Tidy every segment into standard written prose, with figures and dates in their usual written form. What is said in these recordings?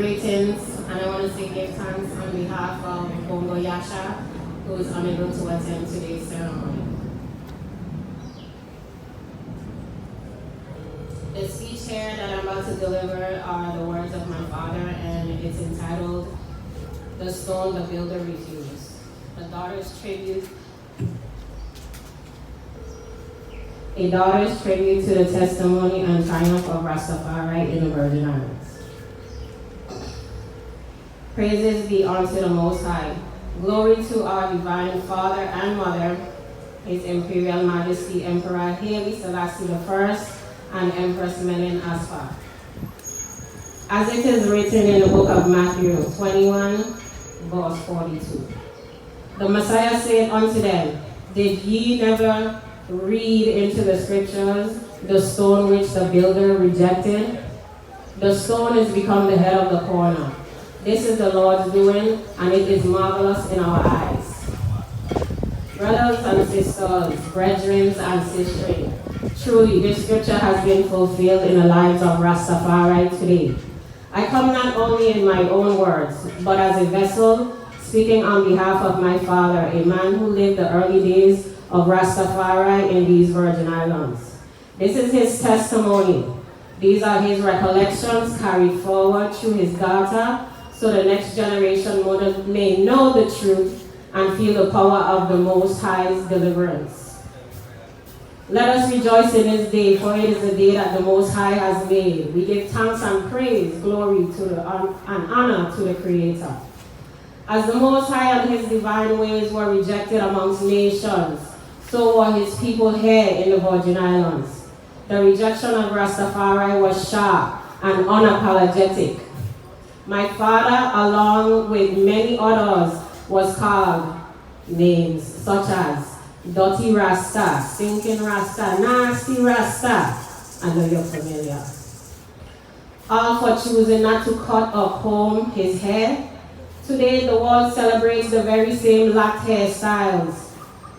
Greetings, and I want to say give thanks on behalf of Bongo Yasha, who is unable to attend today's ceremony. The speech here that I'm about to deliver are the words of my father, and it's entitled, "The Stone the Builder Refused." A daughter's tribute to the testimony and triumph of Rastafari in the Virgin Islands. Praises be unto the Most High. Glory to our divine Father and Mother, His Imperial Majesty Emperor Haile Selassie I and Empress Menen Asfa. As it is written in the book of Matthew 21, verse 42. The Messiah said unto them, Did ye never read into the scriptures the stone which the builder rejected? The stone is become the head of the corner. This is the Lord's doing, and it is marvelous in our eyes. Brothers and sisters, brethren and sisters, truly this scripture has been fulfilled in the lives of Rastafari today. I come not only in my own words, but as a vessel speaking on behalf of my father, a man who lived the early days of Rastafari in these Virgin Islands. This is his testimony. These are his recollections carried forward through his daughter, so the next generation may know the truth and feel the power of the Most High's deliverance. Let us rejoice in this day, for it is the day that the Most High has made. We give thanks and praise, glory to and honor to the Creator. As the Most High and his divine ways were rejected amongst nations, so were his people here in the Virgin Islands. The rejection of Rastafari was sharp and unapologetic. My father, along with many others, was called names such as Dirty Rasta, Stinking Rasta, Nasty Rasta. I know you're familiar. All for choosing not to cut or comb his hair. Today, the world celebrates the very same locked hairstyles,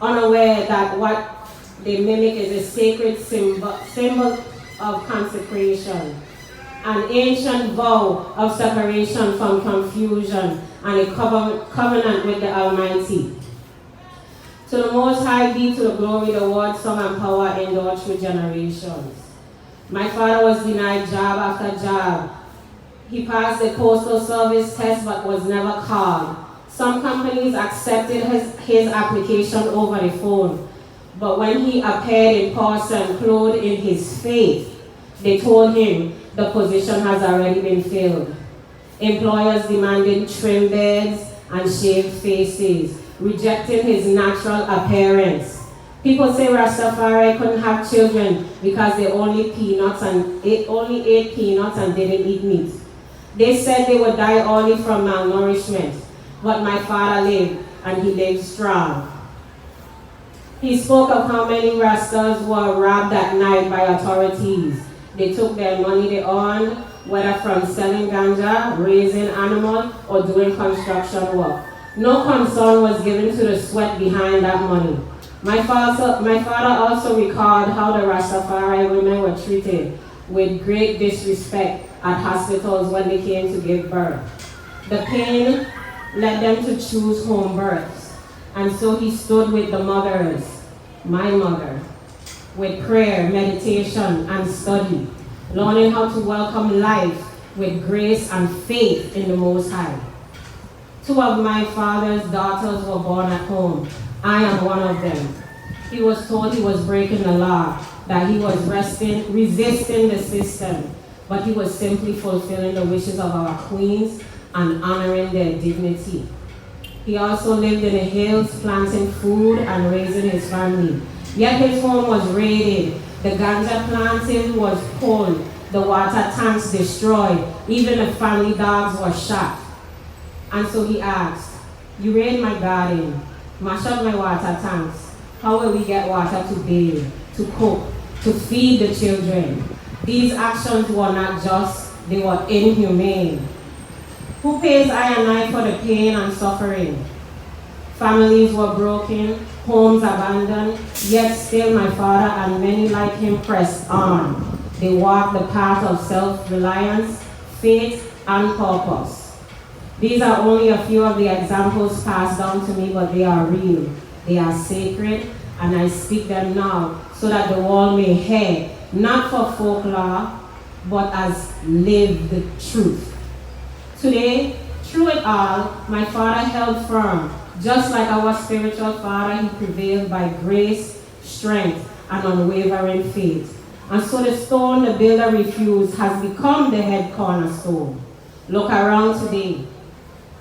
unaware that what they mimic is a sacred symbol of consecration, an ancient vow of separation from confusion, and a covenant with the Almighty. To the Most High be to the glory, the word, song, and power endured through generations. My father was denied job after job. He passed the postal service test but was never called. Some companies accepted his application over the phone, but when he appeared in person, clothed in his faith, they told him the position has already been filled. Employers demanded trim beards and shaved faces, rejecting his natural appearance. People say Rastafari couldn't have children because they only ate peanuts and didn't eat meat. They said they would die only from malnourishment, but my father lived, and he lived strong. He spoke of how many Rastas were robbed at night by authorities. They took their money they earned, whether from selling ganja, raising animals, or doing construction work. No concern was given to the sweat behind that money. My father also recalled how the Rastafari women were treated with great disrespect at hospitals when they came to give birth. The pain led them to choose home births, and so he stood with the mothers, my mother, with prayer, meditation, and study, learning how to welcome life with grace and faith in the Most High. 2 of my father's daughters were born at home. I am one of them. He was told he was breaking the law, that he was resisting the system, but he was simply fulfilling the wishes of our queens and honoring their dignity. He also lived in the hills, planting food and raising his family. Yet his home was raided, the ganja planting was pulled, the water tanks destroyed, even the family dogs were shot. And so he asked, you raid my garden, mash up my water tanks, how will we get water to bathe, to cook, to feed the children? These actions were not just, they were inhumane. Who pays I and I for the pain and suffering? Families were broken, homes abandoned, yet still my father and many like him pressed on. They walked the path of self-reliance, faith, and purpose. These are only a few of the examples passed down to me, but they are real. They are sacred, and I speak them now so that the world may hear, not for folklore, but as lived truth. Today, through it all, my father held firm. Just like our spiritual father, he prevailed by grace, strength, and unwavering faith. And so the stone the builder refused has become the head cornerstone. Look around today.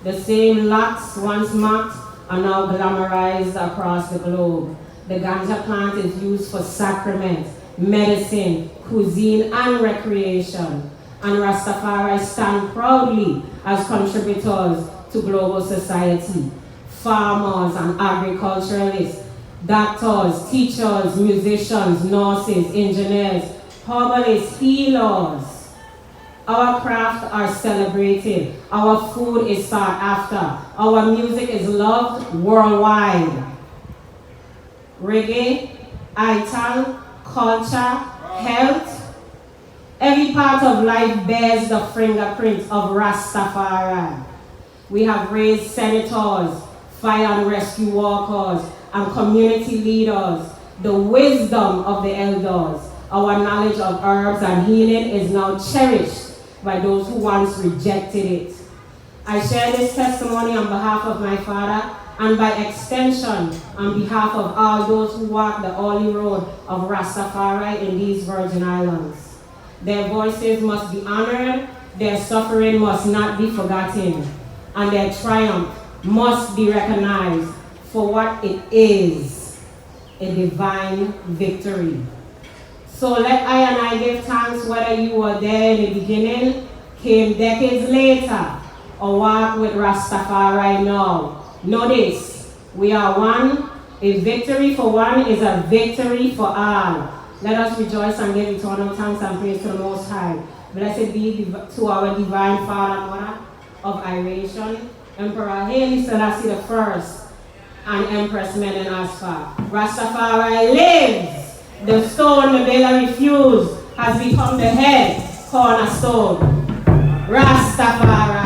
The same lots once mocked are now glamorized across the globe. The ganja plant is used for sacrament, medicine, cuisine, and recreation. And Rastafari stand proudly as contributors to global society. Farmers and agriculturalists, doctors, teachers, musicians, nurses, engineers, herbalists, healers. Our crafts are celebrated. Our food is sought after. Our music is loved worldwide. Reggae, ital, culture, health. Every part of life bears the fingerprint of Rastafari. We have raised senators, fire and rescue workers, and community leaders. The wisdom of the elders, our knowledge of herbs and healing is now cherished by those who once rejected it. I share this testimony on behalf of my father and by extension on behalf of all those who walk the holy road of Rastafari in these Virgin Islands. Their voices must be honored, their suffering must not be forgotten, and their triumph must be recognized for what it is, a divine victory. So let I give thanks whether you were there in the beginning, came decades later, or walk with Rastafari now. Know this, we are one. A victory for one is a victory for all. Let us rejoice and give eternal thanks and praise to the Most High. Blessed be to our divine Father and Mother of Iration, Emperor Haile Selassie I, and Empress Menen Asfa. Rastafari lives! The stone the builder refused has become the head cornerstone. Rastafari.